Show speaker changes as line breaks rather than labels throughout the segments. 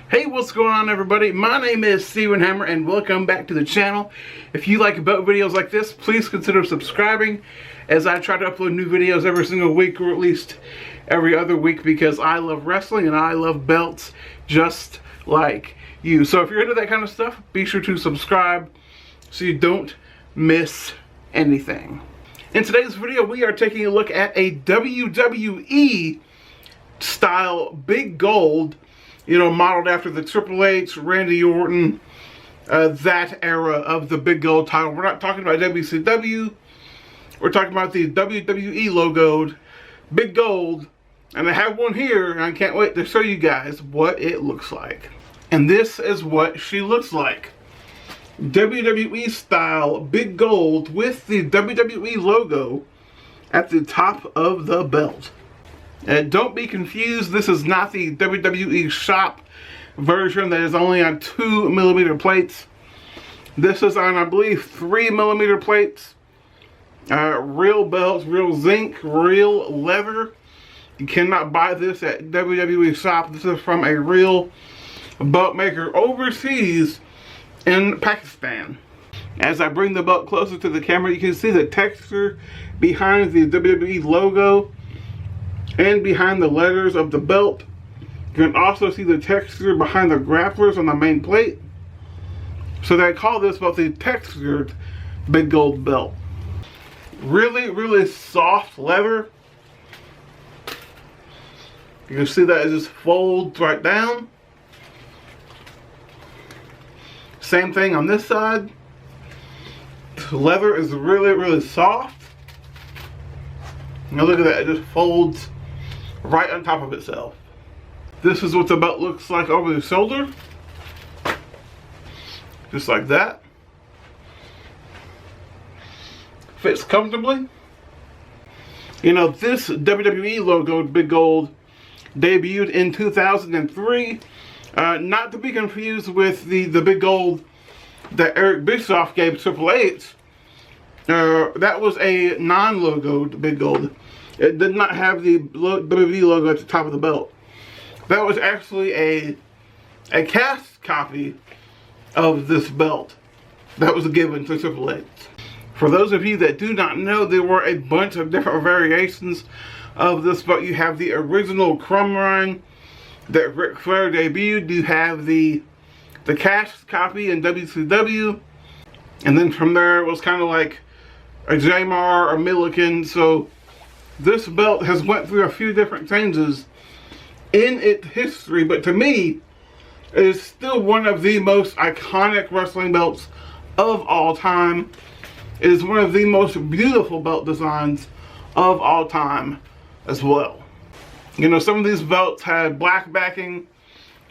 Hey, what's going on, everybody? My name is Steven Hammer and welcome back to the channel. If you like boat videos like this, please consider subscribing as I try to upload new videos every single week, or at least every other week, because I love wrestling and I love belts just like you. So if you're into that kind of stuff, be sure to subscribe so you don't miss anything. In today's video, we are taking a look at a WWE style big gold, modeled after the Triple H, Randy Orton, that era of the big gold title. We're not talking about WCW. We're talking about the WWE logoed big gold. And I have one here, and I can't wait to show you guys what it looks like. And this is what she looks like. WWE style big gold with the WWE logo at the top of the belt. Don't be confused, this is not the WWE shop version that is only on 2mm plates. This is on, I believe, 3mm plates. Real belts, real zinc, real leather. You cannot buy this at WWE shop. This is from a real belt maker overseas in Pakistan. As I bring the belt closer to the camera, you can see the texture behind the WWE logo and behind the letters of the belt. You can also see the texture behind the grapplers on the main plate. So they call this belt the textured big gold belt. Really, really soft leather. You can see that it just folds right down. Same thing on this side. The leather is really, really soft. Now look at that, it just folds right on top of itself. This is what the belt looks like over the shoulder. Just like that. Fits comfortably. This WWE logo big gold debuted in 2003. Not to be confused with the big gold that Eric Bischoff gave Triple H. That was a non-logoed big gold. It did not have the WWE logo at the top of the belt. That was actually a cast copy of this belt that was given to Triple H. For those of you that do not know, there were a bunch of different variations of this belt. You have the original crumb rind that Ric Flair debuted. You have the cast copy in WCW. And then from there, it was kind of like a Jamar or Milliken. So this belt has went through a few different changes in its history, but to me, it is still one of the most iconic wrestling belts of all time. It is one of the most beautiful belt designs of all time as well. Some of these belts had black backing.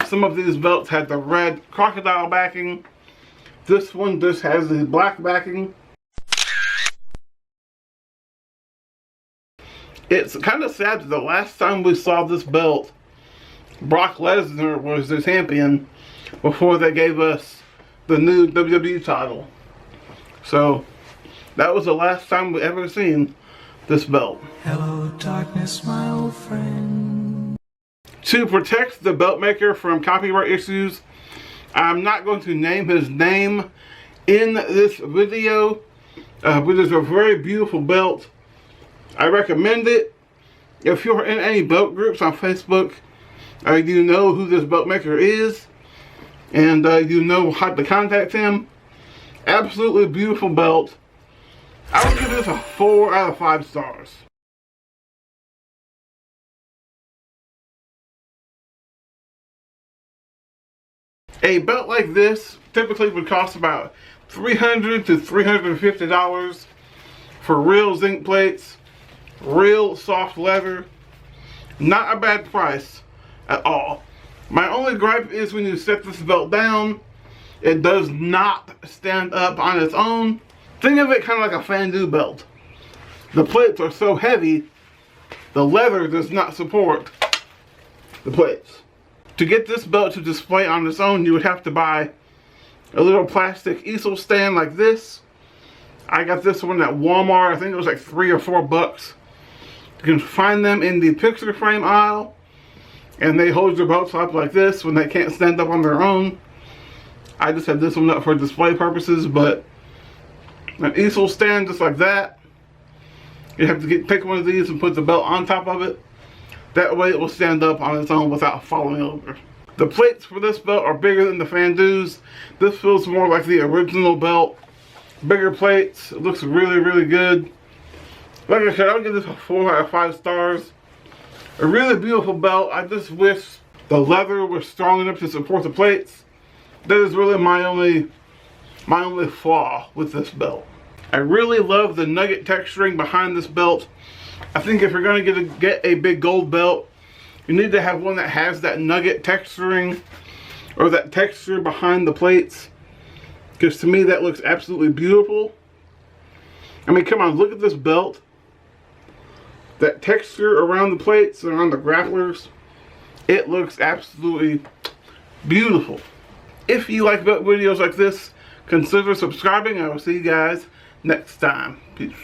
Some of these belts had the red crocodile backing. This one just has the black backing. It's kind of sad that the last time we saw this belt, Brock Lesnar was the champion before they gave us the new WWE title. So that was the last time we ever seen this belt.
Hello darkness, my old friend.
To protect the belt maker from copyright issues, I'm not going to name his name in this video, but it's a very beautiful belt. I recommend it. If you're in any belt groups on Facebook, you know who this belt maker is, and you know how to contact him. Absolutely beautiful belt. I would give this a 4 out of 5 stars. A belt like this typically would cost about $300 to $350 for real zinc plates, real soft leather. Not a bad price at all. My only gripe is when you set this belt down, it does not stand up on its own. Think of it kind of like a fondue belt. The plates are so heavy, the leather does not support the plates. To get this belt to display on its own, you would have to buy a little plastic easel stand like this. I got this one at Walmart. I think it was like $3 or $4. You can find them in the picture frame aisle. And they hold your belts up like this when they can't stand up on their own. I just have this one up for display purposes, but an easel stand just like that. You have to take one of these and put the belt on top of it. That way it will stand up on its own without falling over. The plates for this belt are bigger than the Fandu's. This feels more like the original belt. Bigger plates. It looks really, really good. Like I said, I'll give this a 4 out of 5 stars. A really beautiful belt. I just wish the leather was strong enough to support the plates. That is really my only flaw with this belt. I really love the nugget texturing behind this belt. I think if you're going to get a big gold belt, you need to have one that has that nugget texturing or that texture behind the plates. Because to me that looks absolutely beautiful. I mean, come on, look at this belt. That texture around the plates and around the grapplers, it looks absolutely beautiful. If you like videos like this, consider subscribing. I will see you guys next time. Peace.